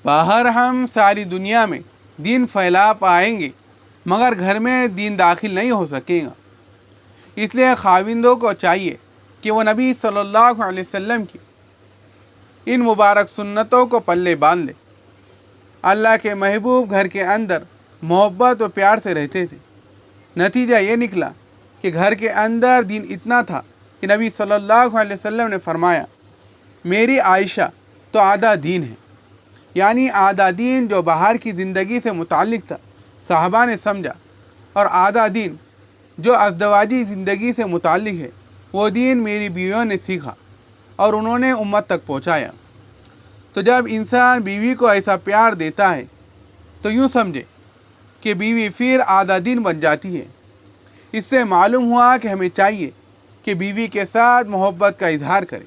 باہر ہم ساری دنیا میں دین پھیلا پائیں گے مگر گھر میں دین داخل نہیں ہو سکے گا۔ اس لیے خاوندوں کو چاہیے کہ وہ نبی صلی اللہ علیہ وسلم کی ان مبارک سنتوں کو پلے باندھ لے۔ اللہ کے محبوب گھر کے اندر محبت و پیار سے رہتے تھے۔ نتیجہ یہ نکلا کہ گھر کے اندر دین اتنا تھا کہ نبی صلی اللہ علیہ وسلم نے فرمایا، میری عائشہ تو آدھا دین ہے، یعنی آدھا دین جو باہر کی زندگی سے متعلق تھا صحابہ نے سمجھا، اور آدھا دین جو ازدواجی زندگی سے متعلق ہے وہ دین میری بیویوں نے سیکھا اور انہوں نے امت تک پہنچایا۔ تو جب انسان بیوی کو ایسا پیار دیتا ہے تو یوں سمجھے کہ بیوی پھر آدھا دین بن جاتی ہے۔ اس سے معلوم ہوا کہ ہمیں چاہیے کہ بیوی کے ساتھ محبت کا اظہار کرے۔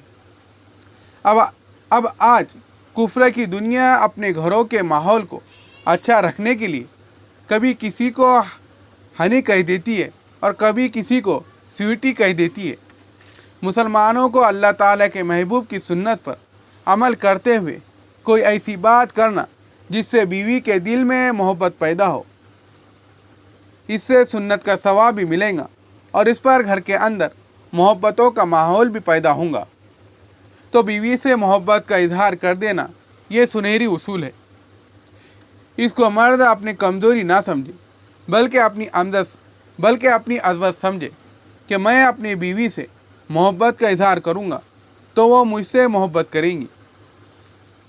اب آج کفر کی دنیا اپنے گھروں کے ماحول کو اچھا رکھنے کے لیے کبھی کسی کو ہنی کہہ دیتی ہے اور کبھی کسی کو سویٹی کہہ دیتی ہے۔ مسلمانوں کو اللہ تعالیٰ کے محبوب کی سنت پر عمل کرتے ہوئے کوئی ایسی بات کرنا جس سے بیوی کے دل میں محبت پیدا ہو، اس سے سنت کا ثواب بھی ملے گا اور اس پر گھر کے اندر محبتوں کا ماحول بھی پیدا ہوگا۔ تو بیوی سے محبت کا اظہار کر دینا یہ سنہری اصول ہے۔ اس کو مرد اپنی کمزوری نہ سمجھے بلکہ اپنی عظمت سمجھے کہ میں اپنی بیوی سے محبت کا اظہار کروں گا تو وہ مجھ سے محبت کریں گی۔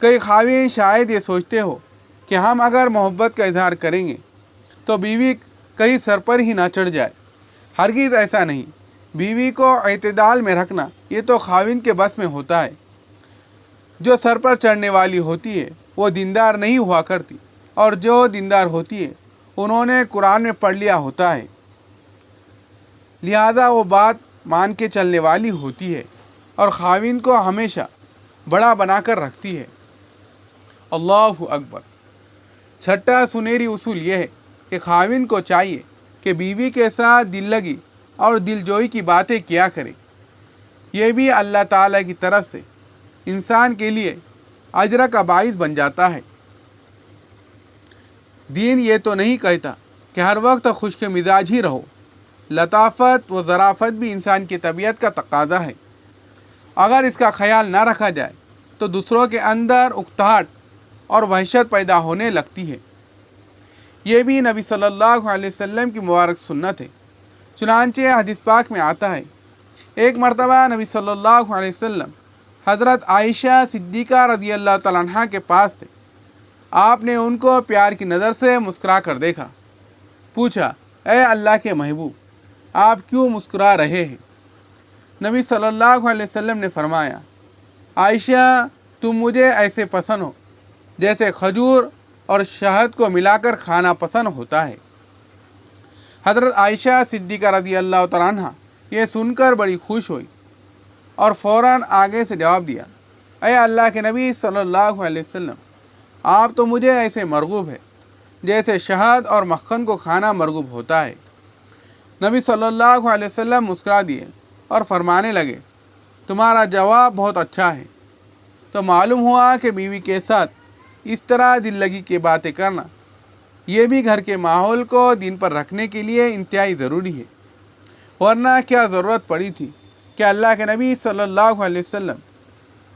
کئی خواہش شاید یہ سوچتے ہو کہ ہم اگر محبت کا اظہار کریں گے تو بیوی کہیں سر پر ہی نہ چڑھ جائے۔ ہرگز ایسا نہیں۔ بیوی کو اعتدال میں رکھنا یہ تو خاوند کے بس میں ہوتا ہے۔ جو سر پر چڑھنے والی ہوتی ہے وہ دیندار نہیں ہوا کرتی، اور جو دیندار ہوتی ہے انہوں نے قرآن میں پڑھ لیا ہوتا ہے، لہذا وہ بات مان کے چلنے والی ہوتی ہے اور خاوند کو ہمیشہ بڑا بنا کر رکھتی ہے۔ اللہ اکبر۔ چھٹا سنہری اصول یہ ہے کہ خاوند کو چاہیے کہ بیوی کے ساتھ دل لگی اور دل جوئی کی باتیں کیا کرے۔ یہ بھی اللہ تعالیٰ کی طرف سے انسان کے لیے اجر کا باعث بن جاتا ہے۔ دین یہ تو نہیں کہتا کہ ہر وقت خشک مزاج ہی رہو۔ لطافت و ظرافت بھی انسان کی طبیعت کا تقاضا ہے۔ اگر اس کا خیال نہ رکھا جائے تو دوسروں کے اندر اکتاہٹ اور وحشت پیدا ہونے لگتی ہے۔ یہ بھی نبی صلی اللہ علیہ وسلم کی مبارک سنت ہے۔ چنانچہ حدیث پاک میں آتا ہے، ایک مرتبہ نبی صلی اللہ علیہ وسلم حضرت عائشہ صدیقہ رضی اللہ تعالیٰ عنہ کے پاس تھے۔ آپ نے ان کو پیار کی نظر سے مسکرا کر دیکھا۔ پوچھا، اے اللہ کے محبوب، آپ کیوں مسکرا رہے ہیں؟ نبی صلی اللہ علیہ وسلم نے فرمایا، عائشہ تم مجھے ایسے پسند ہو جیسے کھجور اور شہد کو ملا کر کھانا پسند ہوتا ہے۔ حضرت عائشہ صدیقہ رضی اللہ تعالیٰ عنہ یہ سن کر بڑی خوش ہوئی اور فوراً آگے سے جواب دیا، اے اللہ کے نبی صلی اللہ علیہ وسلم، آپ تو مجھے ایسے مرغوب ہے جیسے شہد اور مکھن کو کھانا مرغوب ہوتا ہے۔ نبی صلی اللہ علیہ وسلم مسکرا دیے اور فرمانے لگے، تمہارا جواب بہت اچھا ہے۔ تو معلوم ہوا کہ بیوی کے ساتھ اس طرح دل لگی کی باتیں کرنا یہ بھی گھر کے ماحول کو دین پر رکھنے کے لیے انتہائی ضروری ہے، ورنہ کیا ضرورت پڑی تھی کہ اللہ کے نبی صلی اللہ علیہ وسلم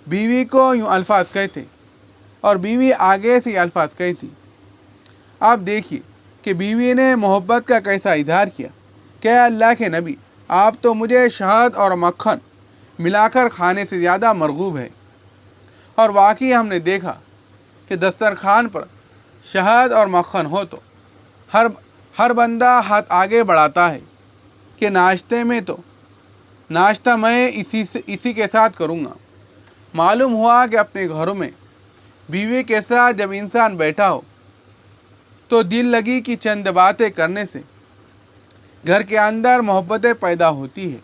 بیوی کو یوں الفاظ کہتے اور بیوی آگے سے یہ الفاظ کہتی۔ آپ دیکھیے کہ بیوی نے محبت کا کیسا اظہار کیا کہ اے اللہ کے نبی، آپ تو مجھے شہد اور مکھن ملا کر کھانے سے زیادہ مرغوب ہے۔ اور واقعی ہم نے دیکھا کہ دسترخوان پر شہد اور مکھن ہو تو ہر بندہ ہاتھ آگے بڑھاتا ہے کہ ناشتہ میں اسی کے ساتھ کروں گا۔ معلوم ہوا کہ اپنے گھروں میں بیوی کے ساتھ جب انسان بیٹھا ہو تو دل لگی کی چند باتیں کرنے سے گھر کے اندر محبتیں پیدا ہوتی ہے۔